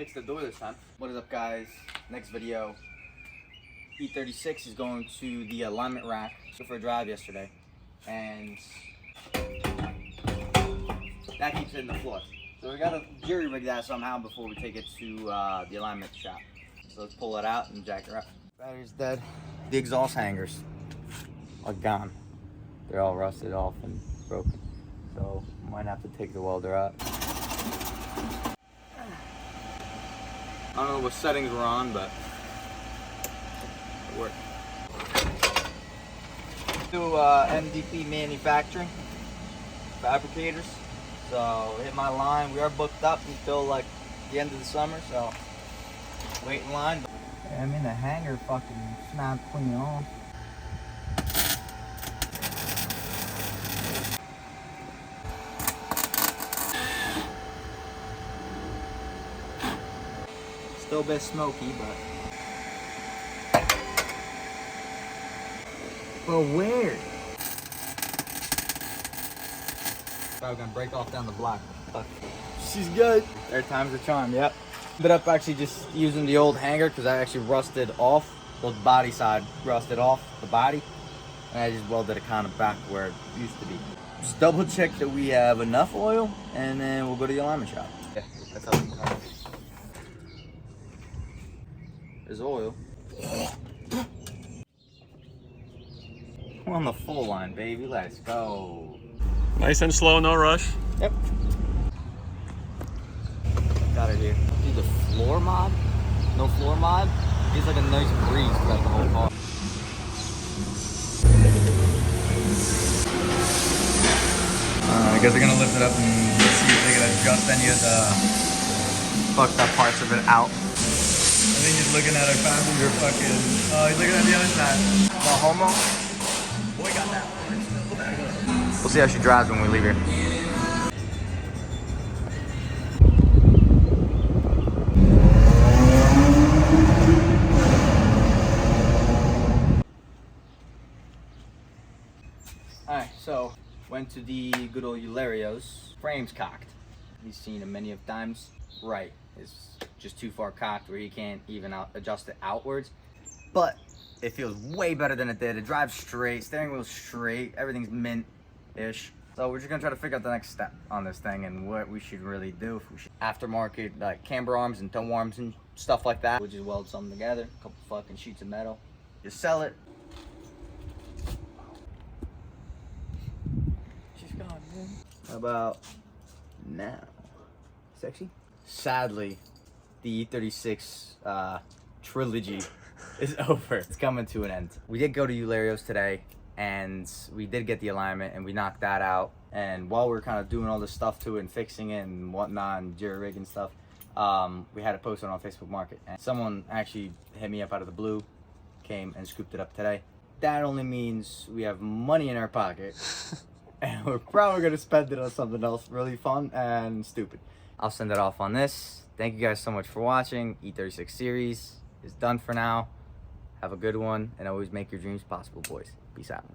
fix the door this time. What is up, guys? Next video. E36 is going to the alignment rack. Took for a drive yesterday, and that keeps hitting the floor. So we gotta jury rig that somehow before we take it to the alignment shop. So let's pull it out and jack it up. Battery's dead. The exhaust hangers are gone. They're all rusted off and broken. So might have to take the welder out. I don't know what settings we're on, but it worked. To MDP manufacturing fabricators. So hit my line. We are booked up until like the end of the summer, so wait in line. I'm in the hangar, fucking snapped clean off. Still a bit smoky, but weird. Probably gonna break off down the block. Fuck. She's good. Third time's the charm. Yep. Ended up actually just using the old hanger because I actually rusted off the body side, rusted off the body, and I just welded it kind of back where it used to be. Just double check that we have enough oil, and then we'll go to the alignment shop. Yeah, that's how we come. There's oil. We're on the full line, baby. Let's go. Nice and slow, no rush. Yep. Got it here. Dude, the floor mod? No floor mod? Feels like a nice breeze throughout the whole car. I guess they're gonna lift it up and see if they can adjust any of the fucked up parts of it out. I think he's looking at a passenger fucking... Oh, he's looking at the other side. The homo? Boy got that one. We'll see how she drives when we leave here. Alright, so went to the good old Eulerios. Frame's cocked. He's seen it many of times. Right, it's just too far cocked where he can't even adjust it outwards. But it feels way better than it did. It drives straight, steering wheel's straight, everything's mint-ish. So we're just gonna try to figure out the next step on this thing and what we should really do. If we should aftermarket like camber arms and tow arms and stuff like that. We'll just weld something together, a couple fucking sheets of metal, just sell it. She's gone, man. How about now? Sexy? Sadly, the E36 trilogy is over. It's coming to an end. We did go to Eulerios today, and we did get the alignment, and we knocked that out. And while we were kind of doing all this stuff to it and fixing it and whatnot and jury rig and stuff, we had it posted on Facebook Market. And someone actually hit me up out of the blue, came and scooped it up today. That only means we have money in our pocket, and we're probably gonna spend it on something else really fun and stupid. I'll send it off on this. Thank you guys so much for watching. E36 series is done for now. Have a good one, and always make your dreams possible, boys. Peace out.